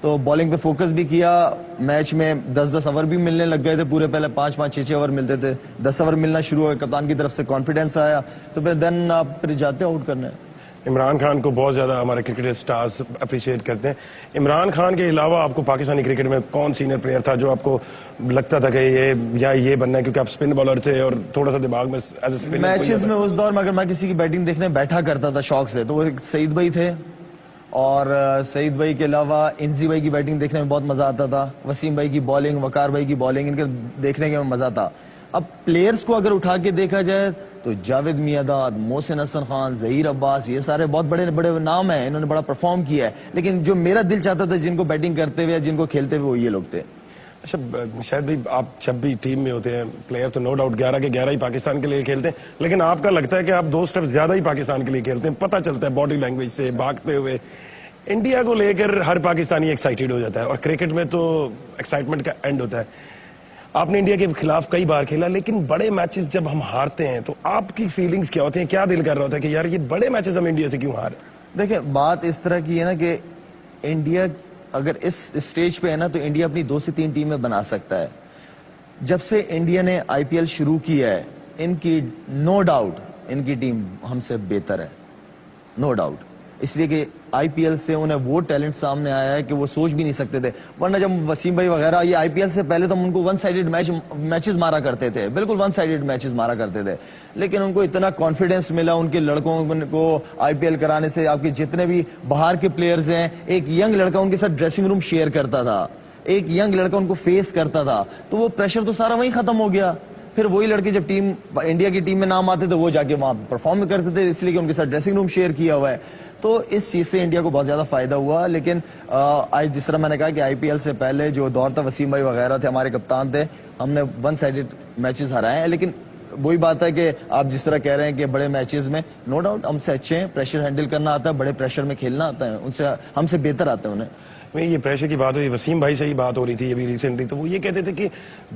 تو بالنگ پہ فوکس بھی کیا. میچ میں 10-10 اوور بھی ملنے لگ گئے تھے پورے, پہلے 5-5, 6-6 اوور ملتے تھے, 10 اوور ملنا شروع ہو گئے. کپتان کی طرف سے کانفیڈینس آیا تو پھر دین آپ پھر جاتے آؤٹ کرنے. عمران خان کو بہت زیادہ ہمارے کرکٹ اسٹارز اپریشیٹ کرتے ہیں. عمران خان کے علاوہ آپ کو پاکستانی کرکٹ میں کون سینئر پلیئر تھا جو آپ کو لگتا تھا کہ یہ بننا ہے, کیونکہ آپ اسپن بالر تھے اور تھوڑا سا دماغ میں ایز اے اسپنر میچز میں اس دور میں اگر میں کسی کی بیٹنگ دیکھنے بیٹھا کرتا تھا شوق سے, تو وہ سعید بھائی تھے, اور سعید بھائی کے علاوہ انزی بھائی کی بیٹنگ دیکھنے میں بہت مزہ آتا تھا, وسیم بھائی کی بالنگ, وقار بھائی کی بالنگ, ان کے دیکھنے کے میں مزہ تھا. اب پلیئرز کو اگر اٹھا کے دیکھا جائے تو جاوید میاں, محسن حسن خان, ظہیر عباس, یہ سارے بہت بڑے بڑے نام ہیں, انہوں نے بڑا پرفارم کیا ہے. لیکن جو میرا دل چاہتا تھا جن کو بیٹنگ کرتے ہوئے, جن کو کھیلتے ہوئے, وہ یہ لوگ تھے. اچھا شاید بھائی, آپ جب بھی ٹیم میں ہوتے ہیں پلیئر تو نو ڈاؤٹ 11 کے 11 ہی پاکستان کے لیے کھیلتے ہیں, لیکن آپ کا لگتا ہے کہ آپ 2 اسٹیپ زیادہ ہی پاکستان کے لیے کھیلتے ہیں. پتہ چلتا ہے باڈی لینگویج سے, بھاگتے ہوئے. انڈیا کو لے کر ہر پاکستانی ایکسائٹیڈ ہو جاتا ہے, اور کرکٹ میں تو ایکسائٹمنٹ کا اینڈ ہوتا ہے. آپ نے انڈیا کے خلاف کئی بار کھیلا, لیکن بڑے میچز جب ہم ہارتے ہیں تو آپ کی فیلنگز کیا ہوتی ہیں؟ کیا دل کر رہا ہوتا ہے کہ یار یہ بڑے میچز ہم انڈیا سے کیوں ہار؟ دیکھیں بات اس طرح کی ہے نا کہ انڈیا اگر اس اسٹیج پہ ہے نا تو انڈیا اپنی 2 سے 3 ٹیمیں بنا سکتا ہے. جب سے انڈیا نے آئی پی ایل شروع کیا ہے, ان کی نو ڈاؤٹ ان کی ٹیم ہم سے بہتر ہے, نو ڈاؤٹ. اس لیے کہ آئی پی ایل سے انہیں وہ ٹیلنٹ سامنے آیا ہے کہ وہ سوچ بھی نہیں سکتے تھے. ورنہ جب وسیم بھائی وغیرہ یہ آئی پی ایل سے پہلے تو ہم ان کو 1 سائیڈڈ میچز مارا کرتے تھے, بالکل 1 سائیڈڈ میچز مارا کرتے تھے. لیکن ان کو اتنا کانفیڈنس ملا ان کے لڑکوں کو آئی پی ایل کرانے سے. آپ کے جتنے بھی باہر کے پلیئرز ہیں, ایک ینگ لڑکا ان کے ساتھ ڈریسنگ روم شیئر کرتا تھا, ایک ینگ لڑکا ان کو فیس کرتا تھا, تو وہ پریشر تو سارا وہیں ختم ہو گیا. پھر وہی لڑکے جب انڈیا کی ٹیم میں نام آتے تو وہ جا کے وہاں پرفارم کرتے تھے, اس لیے کہ ان کے ساتھ ڈریسنگ روم شیئر کیا ہوا ہے. تو اس چیز سے انڈیا کو بہت زیادہ فائدہ ہوا. لیکن آج جس طرح میں نے کہا کہ آئی پی ایل سے پہلے جو دور تھا, وسیم بھائی وغیرہ تھے, ہمارے کپتان تھے, ہم نے 1 سائیڈڈ میچز ہرائے ہیں. لیکن وہی بات ہے کہ آپ جس طرح کہہ رہے ہیں کہ بڑے میچز میں نو ڈاؤٹ ہم سے اچھے ہیں, پریشر ہینڈل کرنا آتا ہے, بڑے پریشر میں کھیلنا آتا ہے, ان سے ہم سے بہتر آتے ہیں انہیں. یہ پریشر کی بات ہوئی, وسیم بھائی سے ہی بات ہو رہی تھی ابھی ریسنٹلی, تو وہ یہ کہتے تھے کہ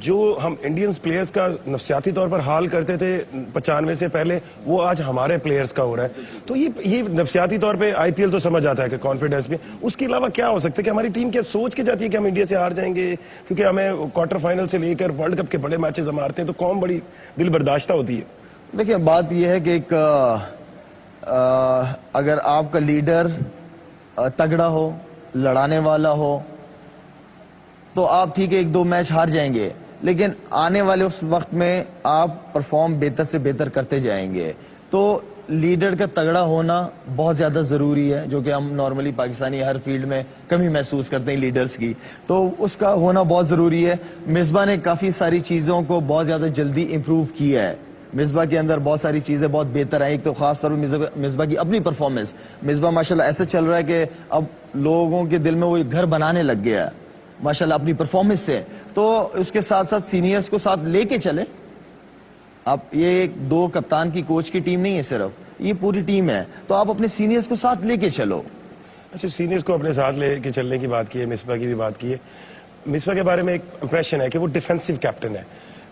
جو ہم انڈینز پلیئرز کا نفسیاتی طور پر حال کرتے تھے 95 سے پہلے, وہ آج ہمارے پلیئرز کا ہو رہا ہے. تو یہ نفسیاتی طور پہ آئی پی ایل تو سمجھ آتا ہے کہ کانفیڈنس میں, اس کے علاوہ کیا ہو سکتا ہے کہ ہماری ٹیم کیا سوچ کے جاتی ہے کہ ہم انڈیا سے ہار جائیں گے, کیونکہ ہمیں کوارٹر فائنل سے لے کر ورلڈ کپ کے بڑے میچز ہم ہارتے ہیں, تو قوم بڑی دل برداشتہ ہوتی ہے. دیکھیں بات یہ ہے کہ ایک اگر آپ کا لیڈر تگڑا ہو, لڑانے والا ہو, تو آپ ٹھیک ہے 1-2 میچ ہار جائیں گے, لیکن آنے والے اس وقت میں آپ پرفارم بہتر سے بہتر کرتے جائیں گے. تو لیڈر کا تگڑا ہونا بہت زیادہ ضروری ہے, جو کہ ہم نارملی پاکستانی ہر فیلڈ میں کمی محسوس کرتے ہیں لیڈرز کی, تو اس کا ہونا بہت ضروری ہے. مصباح نے کافی ساری چیزوں کو بہت زیادہ جلدی امپروو کیا ہے. مصباح کے اندر بہت ساری چیزیں بہت بہتر ہیں. ایک تو خاص طور پر مصباح کی اپنی پرفارمنس. مصباح ماشاءاللہ ایسے چل رہا ہے کہ اب لوگوں کے دل میں وہ گھر بنانے لگ گیا ہے ماشاءاللہ اپنی پرفارمنس سے. تو اس کے ساتھ ساتھ سینئرز کو ساتھ لے کے چلے. اب یہ 2 کپتان کی کوچ کی ٹیم نہیں ہے صرف, یہ پوری ٹیم ہے, تو آپ اپنے سینئرز کو ساتھ لے کے چلو. اچھا, سینئرز کو اپنے ساتھ لے کے چلنے کی بات کی ہے, مصباح کی بھی بات کی ہے. مصباح کے بارے میں ایک امپریشن ہے کہ وہ ڈیفینسو کیپٹن ہے,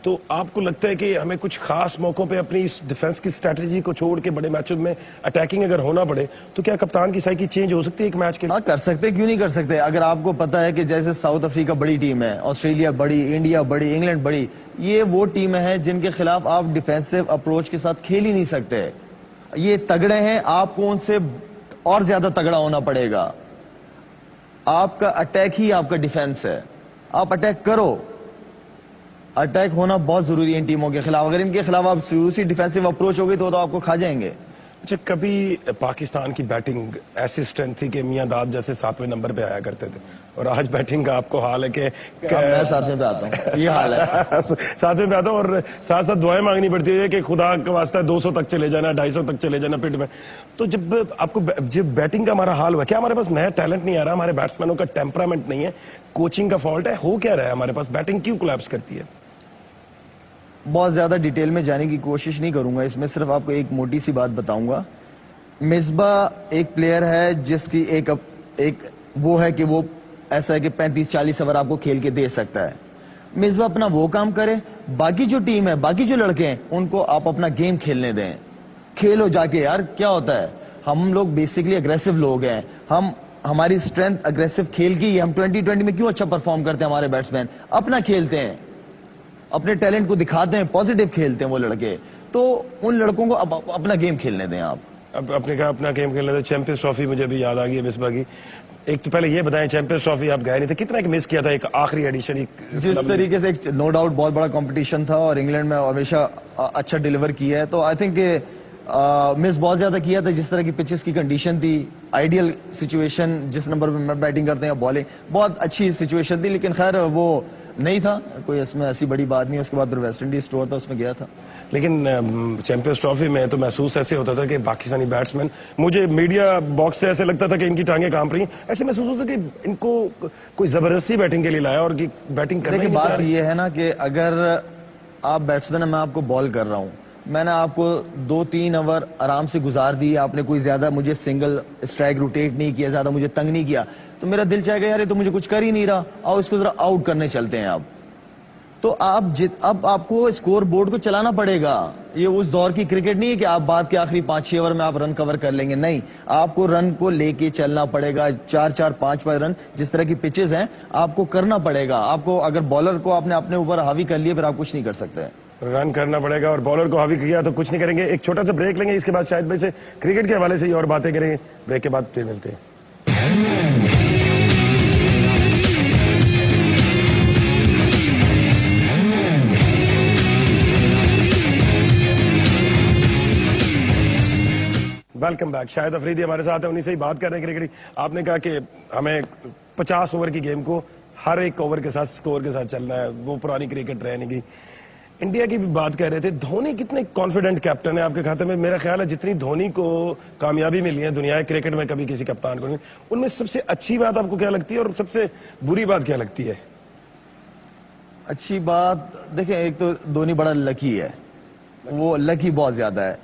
تو آپ کو لگتا ہے کہ ہمیں کچھ خاص موقعوں پہ اپنی اس ڈیفنس کی اسٹریٹجی کو چھوڑ کے بڑے میچوں میں اٹیکنگ اگر ہونا پڑے تو کیا کپتان کی سائیکی چینج ہو سکتی ہے ایک میچ کے لیے؟ ہاں کر سکتے, کیوں نہیں کر سکتے. اگر آپ کو پتا ہے کہ جیسے ساؤتھ افریقہ بڑی ٹیم ہے, آسٹریلیا بڑی, انڈیا بڑی, انگلینڈ بڑی, یہ وہ ٹیمیں ہیں جن کے خلاف آپ ڈیفینسو اپروچ کے ساتھ کھیل ہی نہیں سکتے. یہ تگڑے ہیں, آپ کو ان سے اور زیادہ تگڑا ہونا پڑے گا. آپ کا اٹیک ہی آپ کا ڈیفینس ہے, آپ اٹیک کرو. اٹیک ہونا بہت ضروری ہے ان ٹیموں کے خلاف. اگر ان کے خلاف آپ سیریسلی ڈیفینسو اپروچ ہوگی تو آپ کو کھا جائیں گے. اچھا, کبھی پاکستان کی بیٹنگ ایسی اسٹرینتھ تھی کہ میاں داد جیسے 7ویں نمبر پہ آیا کرتے تھے, اور آج بیٹنگ کا آپ کو حال ہے کہ میں 7ویں پہ آتا ہوں, یہ حال ہے. 7ویں پہ آتا ہوں, اور ساتھ ساتھ دعائیں مانگنی پڑتی ہے کہ خدا کا واسطہ 200 تک چلے جانا, 250 تک چلے جانا پٹ میں. تو جب آپ کو جب بیٹنگ کا ہمارا حال ہوا, کیا ہمارے پاس نیا ٹیلنٹ نہیں آ رہا, ہمارے بیٹسمینوں کا ٹیمپرامنٹ نہیں ہے, کوچنگ کا فالٹ ہے, ہو کیا رہا ہے ہمارے پاس, بیٹنگ کیوں کولیپس کرتی ہے؟ بہت زیادہ ڈیٹیل میں جانے کی کوشش نہیں کروں گا اس میں, صرف آپ کو ایک موٹی سی بات بتاؤں گا. مصباح ایک پلیئر ہے جس کی ایک وہ ہے کہ وہ ایسا ہے کہ 35-40 اوور آپ کو کھیل کے دے سکتا ہے. مصباح اپنا وہ کام کرے, باقی جو ٹیم ہے, باقی جو لڑکے ہیں, ان کو آپ اپنا گیم کھیلنے دیں. کھیلو جا کے, یار کیا ہوتا ہے, ہم لوگ بیسکلی اگریسو لوگ ہیں, ہم ہماری اسٹرینتھ اگریسو کھیل کی ہے. ہم 2020 میں کیوں اچھا پرفارم کرتے ہیں؟ ہمارے بیٹسمین اپنا کھیلتے ہیں, اپنے ٹیلنٹ کو دکھاتے ہیں, پازیٹیو کھیلتے ہیں وہ لڑکے. تو ان لڑکوں کو اب اپنا گیم کھیلنے دیں آپ. اب اپنے کہا اپنا گیم کھیلنے دیں. چیمپئنز ٹرافی مجھے بھی یاد آ گئی ہے مصباح کی. ایک تو پہلے یہ بتائیں, چیمپئنز ٹرافی آپ گئے نہیں تھے, کتنا ایک مس کیا تھا ایک آخری ایڈیشن؟ جس طریقے سے نو ڈاؤٹ بہت بڑا کمپٹیشن تھا اور انگلینڈ میں ہمیشہ اچھا ڈیلیور کیا ہے, تو آئی تھنک مس بہت زیادہ کیا تھا. جس طرح کی پچز کی کنڈیشن تھی, آئیڈیل سچویشن, جس نمبر پہ بیٹنگ کرتے ہیں بالنگ, بہت اچھی سچویشن تھی. لیکن خیر وہ نہیں تھا کوئی, اس میں ایسی بڑی بات نہیں. اس کے بعد پھر ویسٹ انڈیز ٹور تھا, اس میں گیا تھا. لیکن چیمپئنز ٹرافی میں تو محسوس ایسے ہوتا تھا کہ پاکستانی بیٹسمین, مجھے میڈیا باکس سے ایسے لگتا تھا کہ ان کی ٹانگیں کانپ رہی ہیں. ایسے محسوس ہوتا کہ ان کو کوئی زبردستی بیٹنگ کے لیے لایا اور بیٹنگ کرنے کی بات یہ ہے نا کہ اگر آپ بیٹسمین, میں آپ کو بال کر رہا ہوں, میں نے آپ کو 2-3 اوور آرام سے گزار دی, آپ نے کوئی زیادہ مجھے سنگل اسٹرائک روٹیٹ نہیں کیا, زیادہ مجھے تنگ نہیں کیا, تو میرا دل چاہے گا یار یہ تو مجھے کچھ کر ہی نہیں رہا, اور اس کو ذرا آؤٹ کرنے چلتے ہیں آپ. تو اب آپ کو اسکور بورڈ کو چلانا پڑے گا. یہ اس دور کی کرکٹ نہیں ہے کہ آپ بعد کے آخری 5-6 اوور میں آپ رن کور کر لیں گے. نہیں, آپ کو رن کو لے کے چلنا پڑے گا. 4-4 5-5 رن جس طرح کی پچز ہیں آپ کو کرنا پڑے گا. آپ کو اگر بالر کو آپ نے اپنے اوپر حاوی کر لیے, پھر آپ کچھ نہیں کر سکتے. رن کرنا پڑے گا, اور بالر کو حاوی کیا تو کچھ نہیں کریں گے. ایک چھوٹا سا بریک لیں گے, اس کے بعد شاید بھائی سے کرکٹ کے حوالے سے ہی اور باتیں کریں گے. بریک کے بعد پھر ملتے ہیں. Welcome back. شاہد افریدی ہمارے ساتھ ہیں, انہیں سے ہی بات کر رہے ہیں کرکٹ کی. آپ نے کہا کہ ہمیں 50 اوور کی گیم کو ہر ایک اوور کے ساتھ سکور کے ساتھ چلنا ہے, وہ پرانی کرکٹ رہ نہیں گئی. انڈیا کی بھی بات کر رہے تھے, دھونی کتنے کانفیڈنٹ کیپٹن ہے آپ کے کھاتے میں؟ میرا خیال ہے جتنی دھونی کو کامیابی ملی ہے دنیا کرکٹ میں کبھی کسی کپتان کو نہیں. ان میں سب سے اچھی بات آپ کو کیا لگتی ہے اور سب سے بری بات کیا لگتی ہے؟ اچھی بات دیکھیں, ایک تو دھونی بڑا لکی ہے, وہ لکی بہت زیادہ ہے.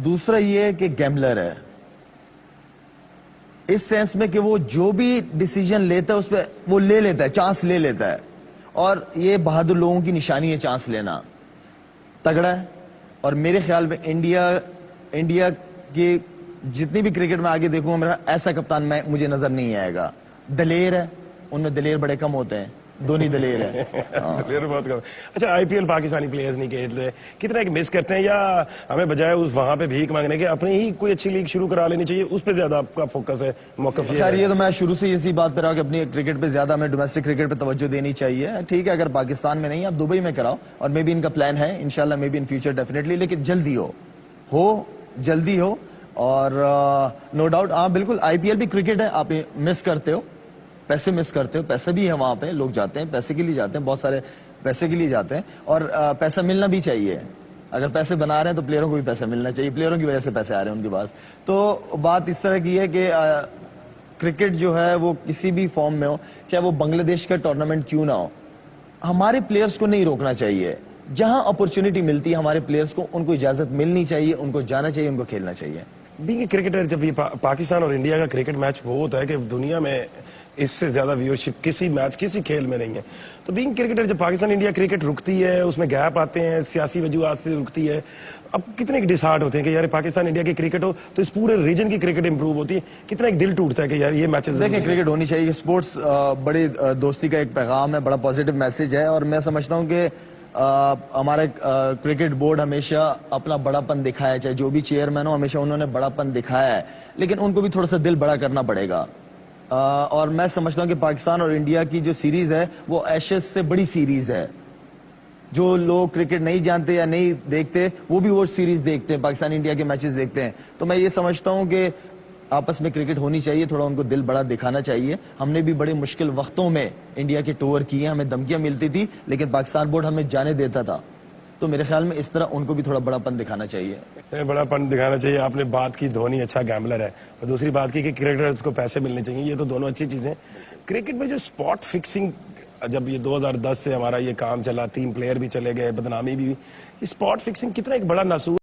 دوسرا یہ کہ گیملر ہے, اس سینس میں کہ وہ جو بھی ڈیسیجن لیتا ہے اس پہ وہ لے لیتا ہے, چانس لے لیتا ہے. اور یہ بہادر لوگوں کی نشانی ہے چانس لینا. تگڑا ہے. اور میرے خیال میں انڈیا کی جتنی بھی کرکٹ میں آگے دیکھوں گا, میرا ایسا کپتان مجھے نظر نہیں آئے گا. دلیر ہے, ان میں دلیر بڑے کم ہوتے ہیں, دھونی دلیر ہے. دلیر بہت کم. اچھا, آئی پی ایل پاکستانی پلیئرز نہیں کھیلتے, کتنا ایک مس کرتے ہیں, یا ہمیں بجائے وہاں پہ بھیک مانگنے کے اپنی ہی کوئی اچھی لیگ شروع کرا لینی چاہیے, اس پہ زیادہ آپ کا فوکس ہے, موقف یہ ہے؟ یہ تو میں شروع سے اسی بات پہ رہا کہ اپنی کرکٹ پہ زیادہ ہمیں ڈومیسٹک کرکٹ پہ توجہ دینی چاہیے. ٹھیک ہے, اگر پاکستان میں نہیں آپ دبئی میں کراؤ, اور مے بی ان کا پلان ہے انشاءاللہ, maybe in future definitely, لیکن جلدی جلدی ہو. اور نو ڈاؤٹ ہاں بالکل آئی پی ایل بھی کرکٹ ہے, آپ مس کرتے ہو, پیسے مس کرتے ہو, پیسے بھی ہے وہاں پہ, لوگ جاتے ہیں پیسے کے لیے جاتے ہیں, بہت سارے پیسے کے لیے جاتے ہیں, اور پیسہ ملنا بھی چاہیے. اگر پیسے بنا رہے ہیں تو پلیئروں کو بھی پیسہ ملنا چاہیے, پلیئروں کی وجہ سے پیسے آ رہے ہیں ان کے پاس. تو بات اس طرح کی ہے کہ کرکٹ جو ہے وہ کسی بھی فارم میں ہو, چاہے وہ بنگلہ دیش کا ٹورنامنٹ کیوں نہ ہو, ہمارے پلیئرز کو نہیں روکنا چاہیے. جہاں اپرچونٹی ملتی ہے ہمارے پلیئرز کو, ان کو اجازت ملنی چاہیے, ان کو جانا چاہیے, ان کو کھیلنا چاہیے. بینگ کرکٹر, جب یہ پاکستان اور انڈیا کا کرکٹ میچ وہ ہوتا ہے کہ دنیا میں اس سے زیادہ ویورشپ کسی میچ کسی کھیل میں نہیں ہے. تو بینگ کرکٹر, جب پاکستان انڈیا کرکٹ رکتی ہے, اس میں گیپ آتے ہیں, سیاسی وجوہات سے رکتی ہے, اب کتنے ایک ڈسہارٹ ہوتے ہیں کہ یار پاکستان انڈیا کی کرکٹ ہو تو اس پورے ریجن کی کرکٹ امپروو ہوتی ہے, کتنا ایک دل ٹوٹتا ہے کہ یار یہ میچز. دیکھیں کرکٹ ہونی چاہیے, اسپورٹس بڑی دوستی کا ایک پیغام ہے, بڑا پازیٹیو میسج ہے. اور میں سمجھتا ہوں کہ ہمارے کرکٹ بورڈ ہمیشہ اپنا بڑا پن دکھایا ہے, چاہے جو بھی چیئرمین ہو, ہمیشہ انہوں نے بڑا پن دکھایا ہے, لیکن ان کو بھی تھوڑا سا دل بڑا کرنا پڑے گا. اور میں سمجھتا ہوں کہ پاکستان اور انڈیا کی جو سیریز ہے وہ ایشز سے بڑی سیریز ہے. جو لوگ کرکٹ نہیں جانتے یا نہیں دیکھتے وہ بھی وہ سیریز دیکھتے ہیں, پاکستان انڈیا کے میچز دیکھتے ہیں. تو میں یہ سمجھتا ہوں کہ آپس میں کرکٹ ہونی چاہیے, تھوڑا ان کو دل بڑا دکھانا چاہیے. ہم نے بھی بڑے مشکل وقتوں میں انڈیا کے ٹور کیے, ہمیں دھمکیاں ملتی تھی, لیکن پاکستان بورڈ ہمیں جانے دیتا تھا. تو میرے خیال میں اس طرح ان کو بھی تھوڑا بڑا پن دکھانا چاہیے. بڑا پن دکھانا چاہیے. آپ نے بات کی دھونی اچھا گیملر ہے, اور دوسری بات کی کہ کرکٹرز کو پیسے ملنے چاہیے, یہ تو دونوں اچھی چیزیں. کرکٹ میں جو اسپاٹ فکسنگ, جب یہ 2010 سے ہمارا یہ کام چلا, 3 پلیئر بھی چلے گئے, بدنامی بھی, اسپاٹ فکسنگ کتنا ایک بڑا ناسور